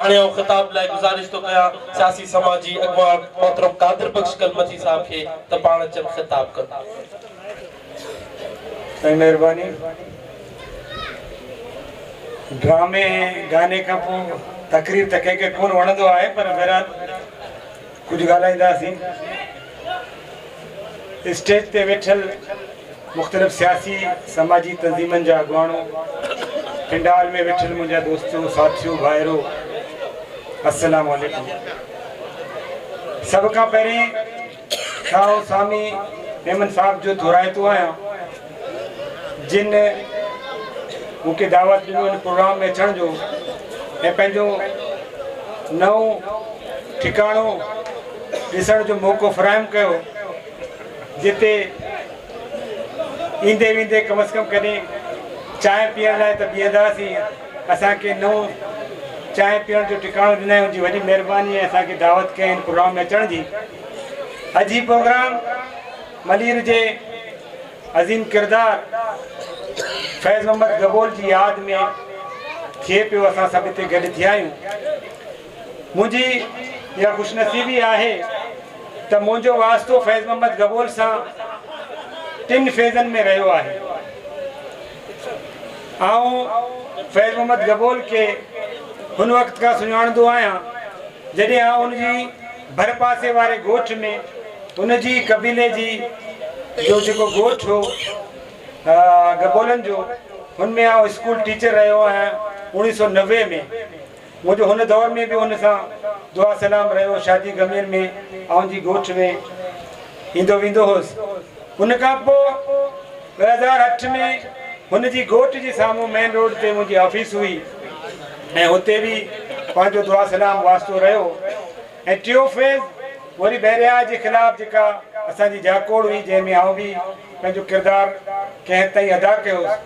हाणे खिताब लाइ गुज़ारिश तो कया सियासी समाजी अगवान मोहतरम कादिर बख्श कलमती साहब के त पाण अचन खिताब कर। सही मेहरबानी। ड्रामे गाने का पो तकरीर तक के कोन वणंदो आहे पर बहरहाल कुछ ॻाल्हाईंदासीं। स्टेज ते वेठल मुख़्तलिफ़ सियासी समाजी तंज़ीमनि जा अॻवाणो, पिंडाल में वेठल मुंहिंजा दोस्तों साथियों भाइरो, अस्सलाम वालेकुम। सब खां पहिरीं खाओ सामी मेमन साहब जो दोहराइतो आहियां जिन मूंखे दावत ॾिनो इन प्रोग्राम में अचण जो ऐं पंहिंजो नओं ठिकाणो ॾिसण जो मौक़ो फ़राहम कयो, जिते ईंदे वेंदे कम से कम कॾहिं चांहि पीअण लाइ त बीहंदासीं। असांखे नओं चांहि पीअण जो ठिकाणो ॾिनई, उनजी वॾी महिरबानी आहे असांखे दावत कयईं इन प्रोग्राम में अचण जी। अॼु ही प्रोग्राम मलीर जे अज़ीम किरदार फैज़ मोहम्मद गबोल जी यादि में थिए पियो। असां सभु हिते गॾु थिया आहियूं। मुंहिंजी इहा ख़ुशनसीबी आहे त मुंहिंजो वास्तो फैज़ मोहम्मद गबोल सां 3 फेज़नि में रहियो आहे। फैज़ मोहम्मद गबोल के हुन वक़्त खां सुञाणंदो आहियां जॾहिं उनजी भर पासे वारे ॻोठ में उनजी कबीले जी जो जेको ॻोठ हो गबोलन जो, हुनमें स्कूल टीचर रहियो आहियां 1990 में। मुंहिंजो हुन दौर में भी हुन सां दुआ सलाम रहियो, शादी गमियुनि में जी ॻोठ में ईंदो वेंदो हुउसि। हुन खां पोइ 2008 में हुनजी ॻोठ जे साम्हूं मेन रोड ते मुंहिंजी ऑफिस हुई ऐं हुते भी पंहिंजो दुआ सलाम वास्तो रहियो। ऐं टियों फेज़ वरी बहरिया जे ख़िलाफ़ जेका असांजी जाकोड़ हुई, जंहिंमें आउं भी पंहिंजो किरदार कंहिं हद ताईं अदा कयोसि।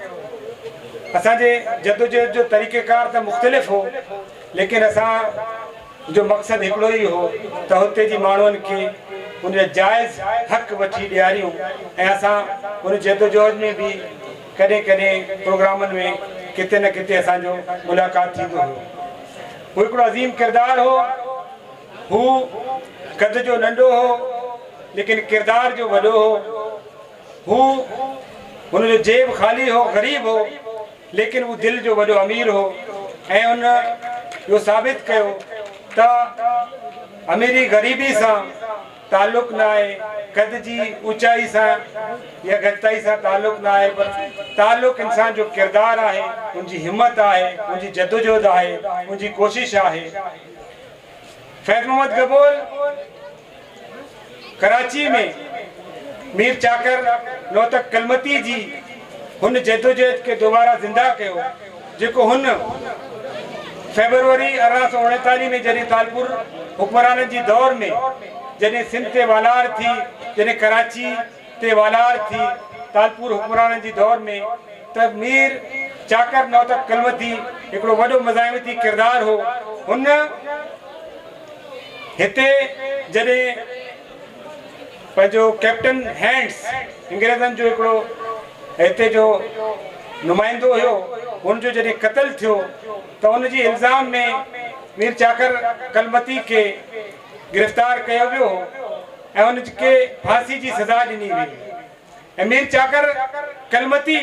असांजे जदोजहद जो तरीक़ेकार त मुख़्तलिफ़ हो, लेकिन असां जो मक़सदु हिकिड़ो ई हो त हुते जी माण्हुनि खे उन जाइज़ हक़ वठी ॾियारियूं। ऐं असां उन जदोजहद में भी कॾहिं कॾहिं प्रोग्रामनि में किथे न किथे असांजो मुलाक़ात थींदो हो। हू हिकिड़ो अज़ीम किरदार हो। हू कद जो नंढो हो लेकिन किरदार जो वॾो हो। हू हुनजो जेब ख़ाली हो, ग़रीब हो, लेकिन वो दिल जो वॾो अमीर हो। ऐं उन इहो साबित कयो त अमीरी ग़रीबी सां ताल्लुक़ न आहे, कद जी ऊचाई सां या घटिताई सां ताल्लुक़ न आहे, पर ताल्लुक़ इंसान जो किरदार आहे, उनजी हिम्मत आहे, उनजी जदोजहद आहे, उनजी कोशिश आहे। फैज़ मोहम्मद गबोल कराची में मीर चाकर नौतक कलमती जी हुन जदोजहद के दोबारा जिंदा कयो, जेको हुन फेब्रुवरी 1839 में जॾहिं तालपुर हुक्मराननि जी दौर में जॾहिं सिंध ते वालार थी, जॾहिं कराची ते वालार थी तालपुर हुक्मराननि जी दौर में, त मीर चाकर नौतक कलमती हिकिड़ो वॾो मज़ाहिमती किरदार हो। हुन हिते जॾहिं पंहिंजो कैप्टन हैंड्स अंग्रेज़नि जो हिकिड़ो हिते जो नुमाइंदो हुयो, हुनजो जॾहिं क़त्ल थियो त हुनजी इल्ज़ाम में मीर चाकर कलमती के गिरफ़्तार कयो वियो ऐं हुनखे फांसी जी सज़ा ॾिनी वई। ऐं मीर चाकर कलमती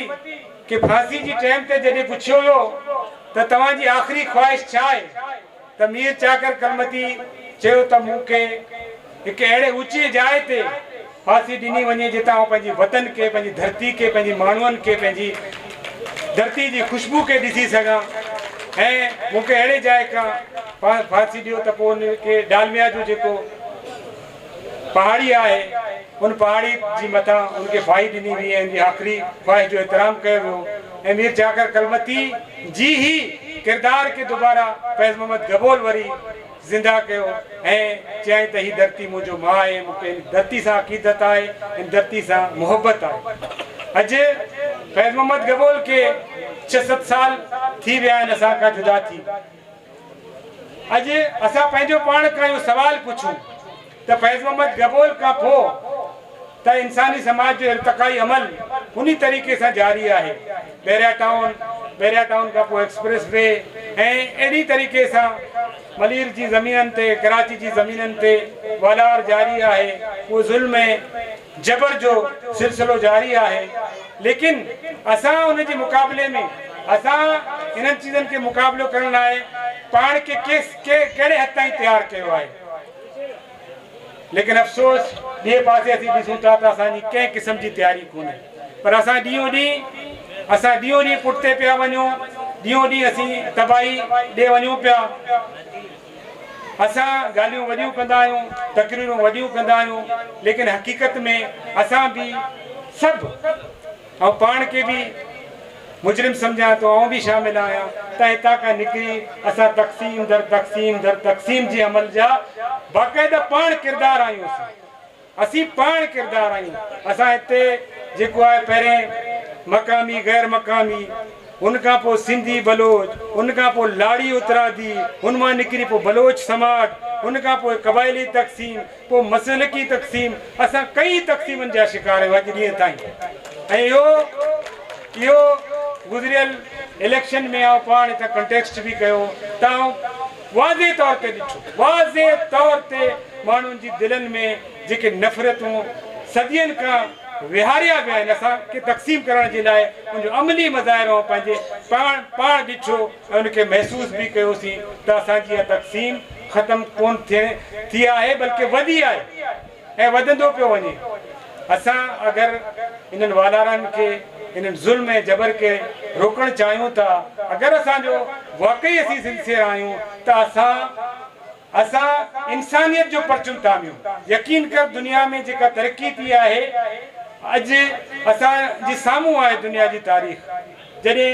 के फांसी जी टाइम ते जॾहिं पुछियो वियो त तव्हांजी आख़िरी ख़्वाहिश छा आहे, त मीर चाकर कलमती चयो त मूंखे हिकु अहिड़े ऊची जाइ ते फांसी ॾिनी वञे जितां पंहिंजी वतन के, पंहिंजी धरती के, पंहिंजी माण्हुनि के, पंहिंजी धरती जी ख़ुशबू के ॾिसी सघां। ऐं मूंखे अहिड़े जाइ खां फांसी ॾियो त पोइ उनखे डालमिया जो जेको पहाड़ी आहे उन पहाड़ी जी मथां उनखे फाही ॾिनी वई ऐं उनजी आख़िरी ख़्वाहिश जो एतिराम कयो वियो। ऐं मीर चाकर कलमती जी ही किरदार के दोबारा फैज़ मोहम्मद गबोल वरी जिंदा कयो ऐं चयाईं त ही धरती मुंहिंजो मां आहे, मूंखे इन धरती सां अक़ीदत आहे, इन धरती सां मोहब्बत आहे। अॼु फैज़ मोहम्मद गबोल के 6-7 साल थी विया आहिनि असां खां जुदा थी। अॼु असां पंहिंजो पाण खां इहो सवाल पुछूं त फैज़ मोहम्मद गबोल खां पोइ त इंसानी समाज जो इर्तिक़ाई अमल उन्ही तरीक़े सां जारी आहे। बैरिया टाउन खां पोइ एक्सप्रेस वे ऐं अहिड़ी तरीक़े सां मलीर जी ज़मीननि ते कराची जी ज़मीननि ते वलार जारी आहे, वो ज़ुल्म जबर जो सिलसिलो जारी आहे। लेकिन असां उन जे मुक़ाबले में असां इन्हनि चीज़नि खे मुक़ाबिलो करण लाइ पाण खे कहिड़े हद ताईं तयारु कयो आहे। लेकिन अफ़सोस ॿिए पासे असीं ॾिसूं था त असांजी कंहिं क़िस्म जी तयारी कोन्हे। पर असां ॾींहों ॾींहुं पुठिते पिया वञूं, ॾींहों ॾींहुं असीं तबाही ॾे वञूं पिया। असां ॻाल्हियूं वॾियूं कंदा आहियूं, तकरीरूं वॾियूं कंदा आहियूं, लेकिन हक़ीक़त में असां बि सभु ऐं पाण खे बि मुजरिम सम्झां थो, आउं बि शामिल आहियां त हितां खां निकिरी असां तक़सीम दर तक़सीम जे अमल जा बाक़ाइदा पाण किरदार आहियूं। असीं पाण किरदार आहियूं। असां हिते जेको आहे पहिरें मक़ामी गैर मक़ामी, उन खां पोइ सिंधी बलोच, उन खां पोइ लाड़ी उतरादी, उन मां निकिरी पोइ बलोच समाज, उन खां पोइ क़बाइली तक़सीम, पोइ मसलकी तक़सीम, असां कई तक़सीमनि जा शिकार आहियूं अॼु ॾींहं ताईं। ऐं इहो गुज़िरियल इलेक्शन में आउं पाण हितां कंटेक्स्ट बि कयो त वाज़े तौर ते ॾिठो, वाज़े तौर ते माण्हुनि जी दिलनि में जेके नफ़रतूं सदियनि खां विहारिया विया आहिनि असांखे तक़सीम करण जे लाइ, उनजो अमली मज़ाहिरो पंहिंजे पाण ॾिठो ऐं उनखे महसूस बि कयोसीं त असांजी इहा तक़सीम ख़तमु कोन थी आहे, बल्कि वधी आहे ऐं वधंदो पियो वञे। असां अगरि इन्हनि वालारनि खे, इन्हनि ज़ुल्म ऐं जबर खे रोकणु चाहियूं था, अगरि असांजो वाक़ई असीं सिंसियर आहियूं त असां इंसानियत जो परचम तामियूं। यकीन कर दुनिया में जेका तरक़ी थी आहे अॼु असांजे साम्हूं आहे दुनिया जी तारीख़। जॾहिं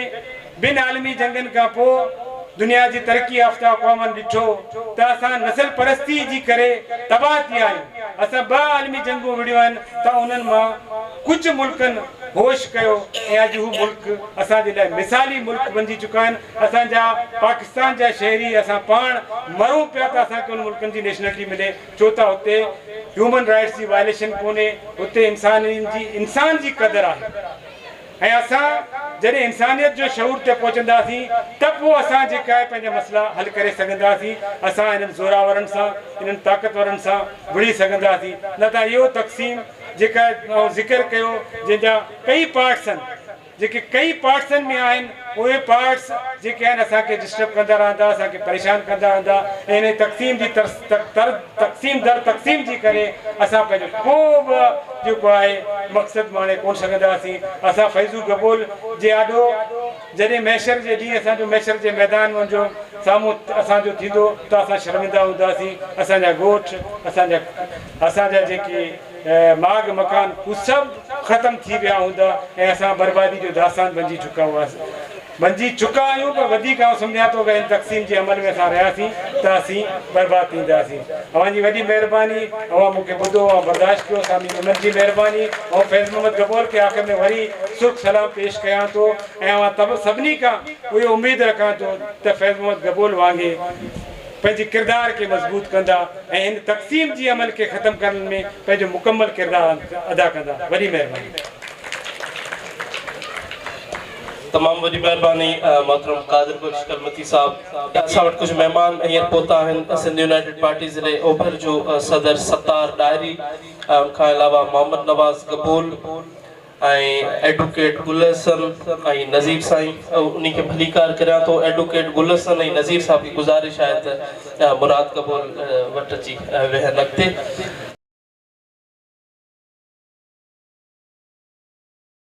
ॿिनि आलमी जंगनि खां पोइ दुनिया जी तरक़ी याफ़्ता क़ौमनि ॾिठो त असां नस्ल परस्ती जी करे तबाह थी आहियूं। असां 2 आलमी जंगूं विड़ियूं आहिनि त उन्हनि मां कुझु मुल्कनि होश कयो ऐं अॼु हू मुल्क असांजे लाइ मिसाली मुल्क बणिजी चुका आहिनि। असांजा पाकिस्तान जा शहरी असां पाण मरूं पिया त असांखे उन मुल्कनि जी नेशनलिटी मिले, छो त हुते ह्यूमन राइट्स जी वायलेशन कोन्हे, हुते इंसान जी क़दुरु आहे। ऐं असां जॾहिं इंसानियत जो शऊर ते पहुचंदासीं त पोइ असां जेका आहे पंहिंजा मसइला हल करे सघंदासीं। असां इन्हनि ज़ोरावरनि सां, इन्हनि ताक़तवरनि सां विड़ी सघंदासीं। न त इहो तक़सीम जेका ज़िक्र कयो जंहिंजा कई पार्ट्स आहिनि, जेके कई पार्ट्सनि में आहिनि, उहे पार्ट्स जेके आहिनि असांखे डिस्टर्ब कंदा रहंदा, असांखे परेशान कंदा रहंदा। ऐं इन तक़सीम जी तक़सीम दर तक़सीम जी करे असां पंहिंजो को बि जेको आहे मक़सदु माणे कोन सघंदासीं। असां फैज़ू गबोल जे आॾो जॾहिं मैशर जे ॾींहुं असांजो मैशर जे मैदान वञो साम्हूं असांजो थींदो त असां शर्मिंदा हूंदासीं। असांजा ॻोठ, असांजा जेके माग मकान, हू सभु ख़तमु थी विया हूंदा ऐं असां बर्बादी जो दास्तान बणिजी चुका आहियूं। पर वधीक आउं सम्झां थो कि तक़सीम जे अमल में असां रहियासीं त असीं बर्बादु थींदासीं। अव्हांजी वॾी महिरबानी, अव्हां मूंखे ॿुधो ऐं बर्दाश्त कयो, सामी उन्हनि जी महिरबानी। ऐं फैज़ मोहम्मद गबोल खे आख़िर में वरी सुख सलाम पेश कयां थो ऐं अव्हां सभिनी खां उहे उमेदु रखां थो त फैज़ मोहम्मद गबोल वांगुरु पंहिंजे किरदार खे मज़बूत कंदा ऐं हिन तक़सीम जी अमल खे ख़तमु करण में पंहिंजो मुकमल किरदारु अदा कंदा। वॾी महिरबानी। तमाम वॾी महिरबानी मोहतरम कादिर बख्श कलमती साहब। असां वटि कुझु महिमान हींअर पहुता आहिनि। सिंध यूनाइटेड पार्टी ज़िले ओभर जो सदर सत्तार डायरी, खां अलावा मोहम्मद नवाज़ गबोल ऐं एडवोकेट गुलहसन ऐं नज़ीर साईं, उन खे भली कार करियां थो। एडवोकेट गुलहसन ऐं नज़ीर साहब की गुज़ारिश आहे त मुराद गबोल वटि अची वेहनि अॻिते।